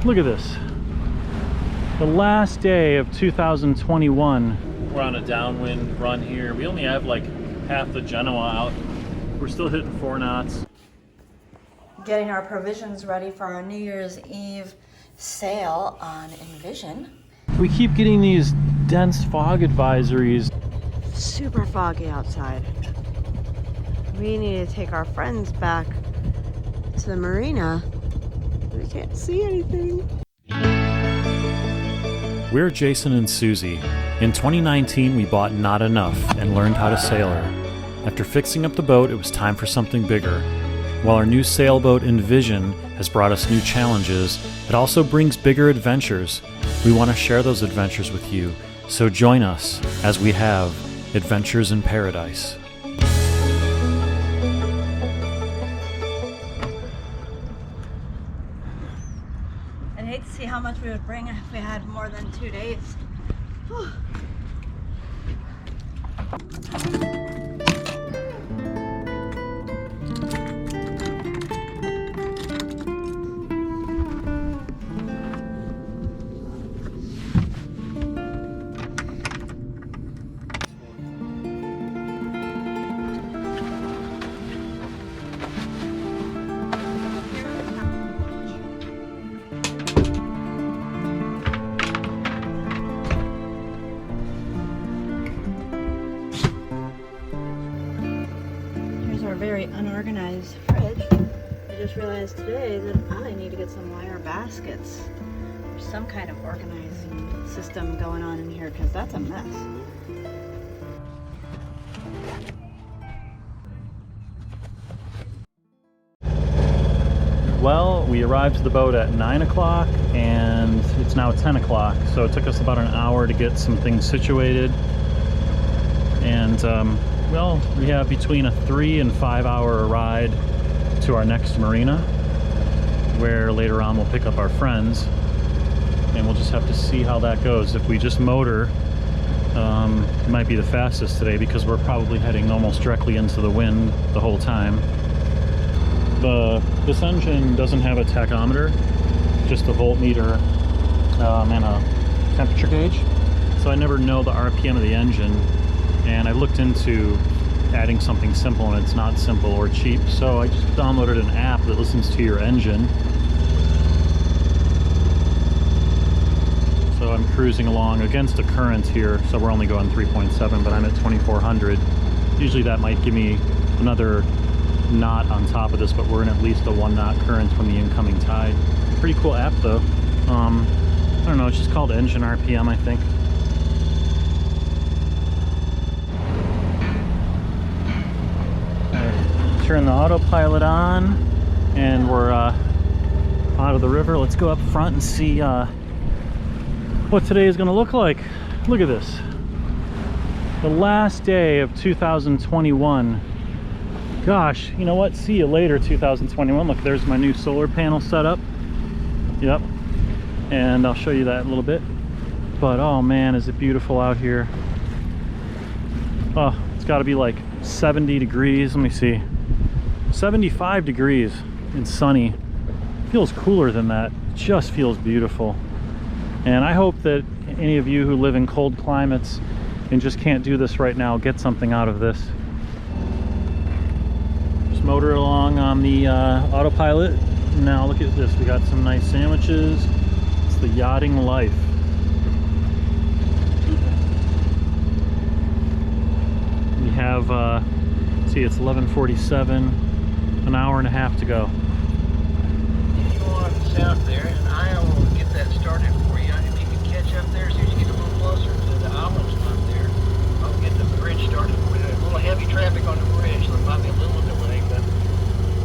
Look at this. The last day of 2021. We're on a downwind run here. We only have like half the Genoa out. We're still hitting 4 knots. Getting our provisions ready for our New Year's Eve sail on Envision. We keep getting these dense fog advisories. Super foggy outside. We need to take our friends back to the marina. We can't see anything. We're Jason and Susie. In 2019, we bought Not Enough and learned how to sail her. After fixing up the boat, it was time for something bigger. While our new sailboat Envision has brought us new challenges, it also brings bigger adventures. We want to share those adventures with you, so join us as we have Adventures in Paradise. I'd hate to see how much we would bring if we had more than 2 days. Whew. Very unorganized fridge. I just realized today that I need to get some wire baskets or some kind of organizing system going on in here because that's a mess. Well, we arrived to the boat at 9 o'clock and it's now 10 o'clock, so it took us about an hour to get some things situated. And well, we have between a 3 and 5 hour ride to our next marina, where later on we'll pick up our friends, and we'll just have to see how that goes. If we just motor, it might be the fastest today because we're probably heading almost directly into the wind the whole time. This engine doesn't have a tachometer, just a voltmeter and a temperature gauge, so I never know the RPM of the engine. And I looked into adding something simple, and it's not simple or cheap, so I just downloaded an app that listens to your engine. So I'm cruising along against a current here, so we're only going 3.7, but I'm at 2400. Usually that might give me another knot on top of this, but we're in at least a 1 knot current from the incoming tide. Pretty cool app though. I don't know, it's just called Engine RPM, I think. Turn the autopilot on, and we're out of the river. Let's go up front and see what today is going to look like. Look at this. The last day of 2021. Gosh, you know what? See you later, 2021. Look, there's my new solar panel setup. Yep. And I'll show you that in a little bit. But oh man, is it beautiful out here. Oh, it's got to be like 70 degrees. Let me see. 75 degrees and sunny. Feels cooler than that. It just feels beautiful. And I hope that any of you who live in cold climates and just can't do this right now get something out of this. Just motor along on the autopilot. Now look at this. We got some nice sandwiches. It's the yachting life. We have see, it's 11:47. An hour and a half to go. If you want south there, and I will get that started for you. If you can catch up there as soon as you get a little closer to the islands up there, I'll get the bridge started for you. A little heavy traffic on the bridge, so there might be a little delay, but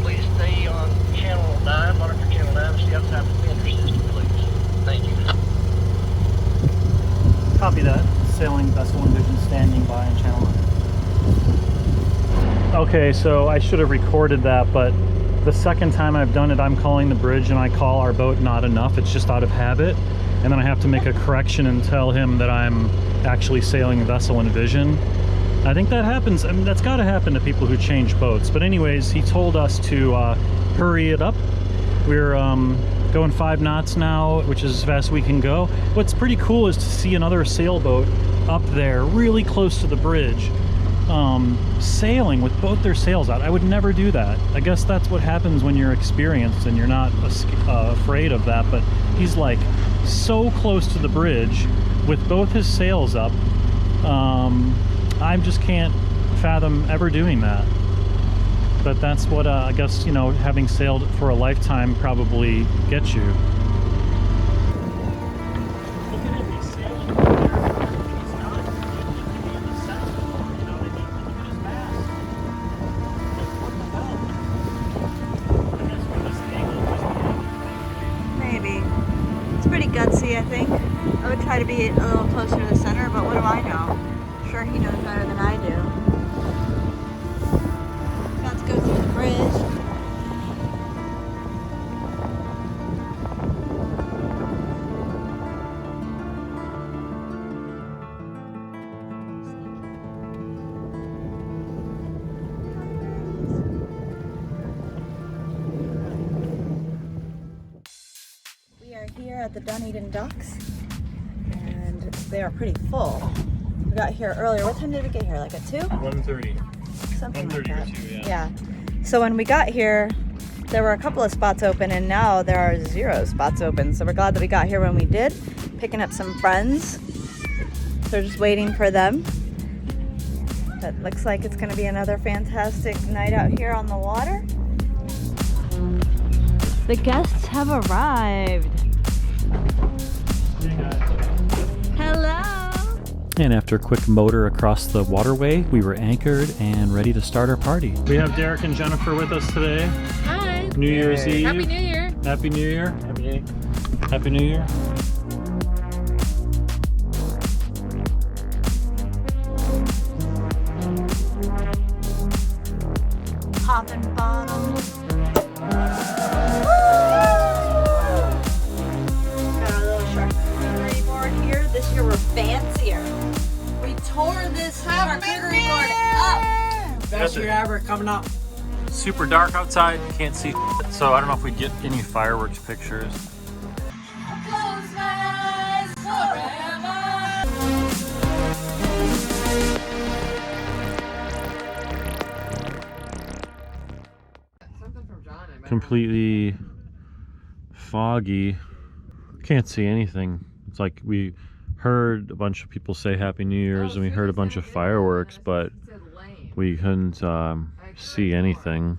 please stay on channel 9, monitor channel 9, and stay outside the fender system, please. Thank you. Copy that. Sailing vessel Envision standing by on channel 9. Okay, so I should have recorded that, but the second time I've done it, I'm calling the bridge and I call our boat Not Enough. It's just out of habit. And then I have to make a correction and tell him that I'm actually sailing vessel Envision. I think that happens. I mean, that's got to happen to people who change boats. But anyways, he told us to hurry it up. We're going 5 knots now, which is as fast as we can go. What's pretty cool is to see another sailboat up there really close to the bridge, sailing with both their sails out. I would never do that. I guess that's what happens when you're experienced and you're not afraid of that, but he's like so close to the bridge with both his sails up. I just can't fathom ever doing that. But that's what I guess, you know, having sailed for a lifetime probably gets you. Maybe. It's pretty gutsy, I think. I would try to be a little closer to the center, but what do I know? I'm sure he knows better than I do. Got to go through the bridge. We are here at the Dunedin docks, and they are pretty full. We got here earlier. What time did we get here? Like at 2? 1:30. Something like 1:30 or that. 2, yeah. So when we got here, there were a couple of spots open, and now there are 0 spots open. So we're glad that we got here when we did. Picking up some friends. So we're just waiting for them. But looks like it's going to be another fantastic night out here on the water. The guests have arrived. Hey guys. Hello. And after a quick motor across the waterway, we were anchored and ready to start our party. We have Derek and Jennifer with us today. Hi. New Year's Eve. Happy New Year. Happy New Year. Happy New Year. Happy New Year. Popping bottles. Got our little charcuterie board here. This year we're fancier. We tore this charcuterie board up. Best year ever coming up. Super dark outside, can't see shit, so I don't know if we get any fireworks pictures. Close my eyes forever. Something from John. Completely foggy. Can't see anything. It's like we heard a bunch of people say Happy New Year's and we heard a bunch of fireworks, but we couldn't see anything.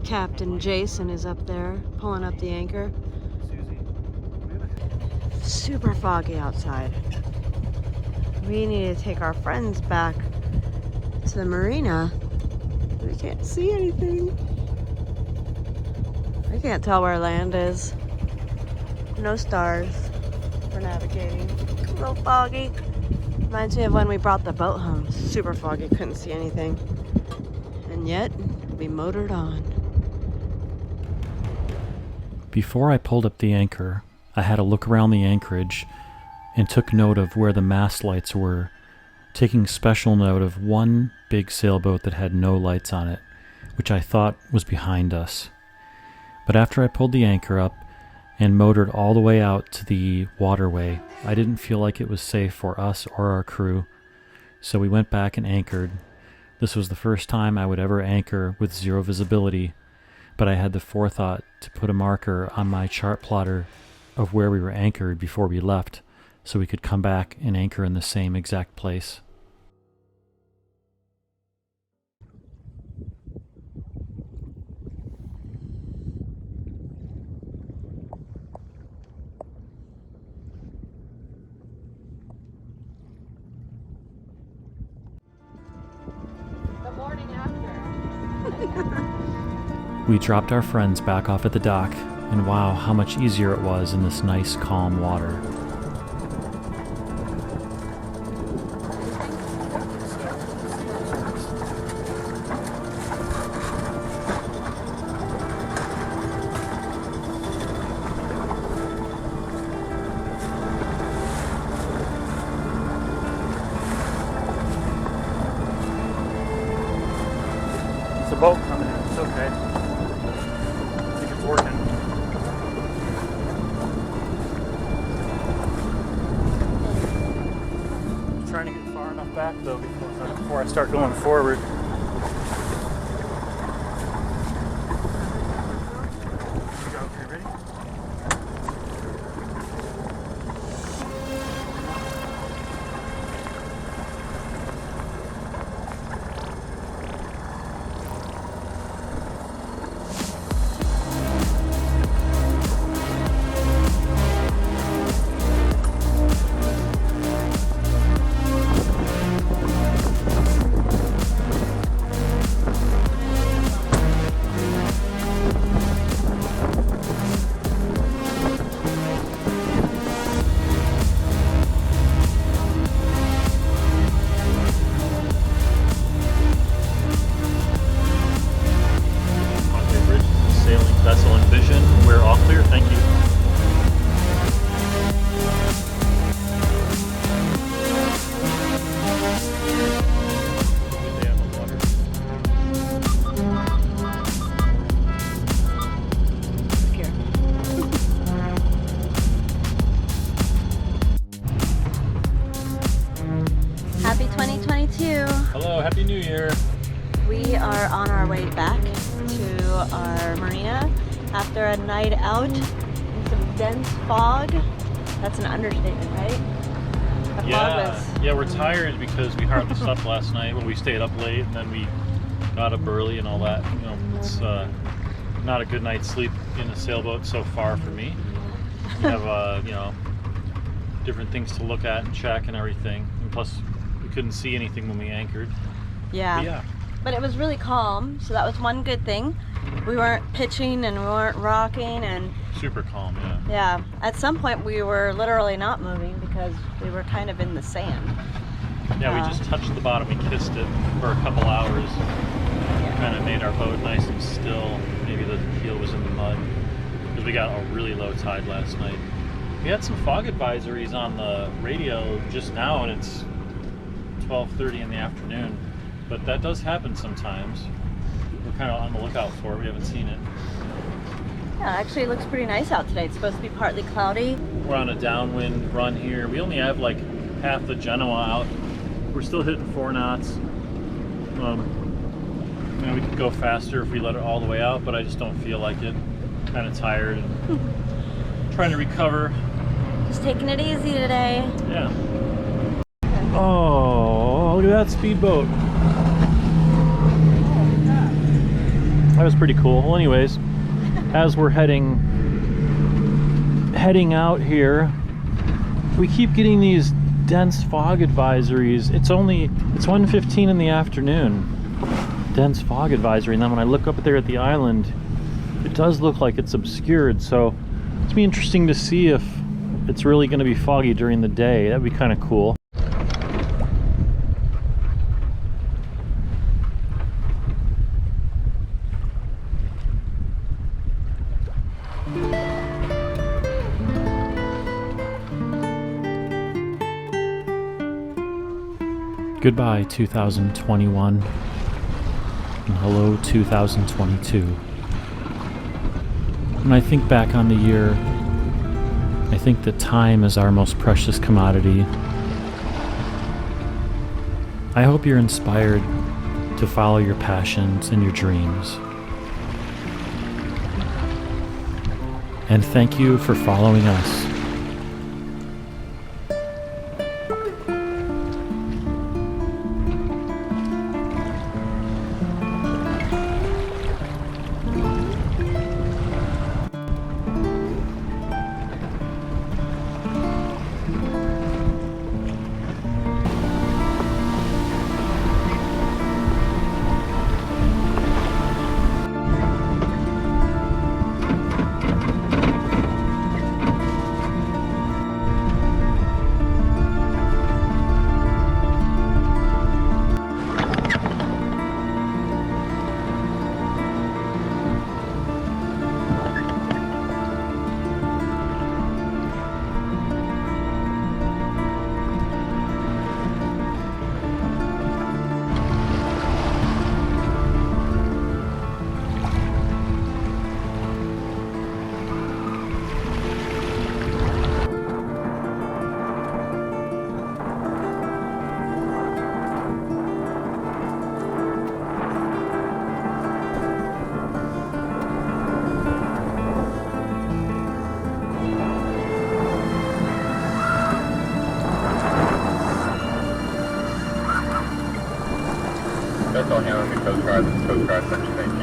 Captain Jason is up there pulling up the anchor. Super foggy outside. We need to take our friends back to the marina. We can't see anything. I can't tell where land is. No stars for navigating. A little foggy. Reminds me of when we brought the boat home. Super foggy, couldn't see anything. And yet, we motored on. Before I pulled up the anchor, I had a look around the anchorage and took note of where the mast lights were, taking special note of one big sailboat that had no lights on it, which I thought was behind us. But after I pulled the anchor up and motored all the way out to the waterway, I didn't feel like it was safe for us or our crew, so we went back and anchored. This was the first time I would ever anchor with 0 visibility, but I had the forethought to put a marker on my chart plotter of where we were anchored before we left, so we could come back and anchor in the same exact place. The morning after. We dropped our friends back off at the dock, and wow, how much easier it was in this nice, calm water. It's a boat coming. though before I start going forward. Okay, ready? Vessel and Vision. We're all clear. Thank you. Good day on the water. Happy 2022. Hello, Happy New Year. We are on our way back to our marina after a night out in some dense fog. That's an understatement, right? The fog was... Yeah, we're tired because we hardly slept last night when we stayed up late, and then we got up early and all that. You know, it's not a good night's sleep in a sailboat so far for me. We have, you know, different things to look at and check and everything. And plus, we couldn't see anything when we anchored. Yeah. But it was really calm, so that was one good thing. We weren't pitching and we weren't rocking, and Super calm, yeah. yeah, at some point we were literally not moving because we were kind of in the sand. Yeah, we just touched the bottom. We kissed it for a couple hours. Kind of made our boat nice and still. Maybe the keel was in the mud because we got a really low tide last night. We had some fog advisories on the radio just now, and it's 12:30 in the afternoon. But that does happen sometimes. We're kind of on the lookout for it. We haven't seen it. Yeah, actually it looks pretty nice out today. It's supposed to be partly cloudy. We're on a downwind run here. We only have like half the Genoa out. We're still hitting 4 knots. You know, we could go faster if we let it all the way out, but I just don't feel like it. Kind of tired and trying to recover. Just taking it easy today. Yeah. Oh, look at that speedboat. That was pretty cool. Well, anyways, as we're heading out here, we keep getting these dense fog advisories. It's 1:15 in the afternoon. Dense fog advisory, and then when I look up there at the island, it does look like it's obscured. So it's be interesting to see if it's really going to be foggy during the day. That'd be kind of cool. Goodbye 2021 and hello 2022. When I think back on the year, I think that time is our most precious commodity. I hope you're inspired to follow your passions and your dreams. And thank you for following us. Coast Guard, Pennsylvania.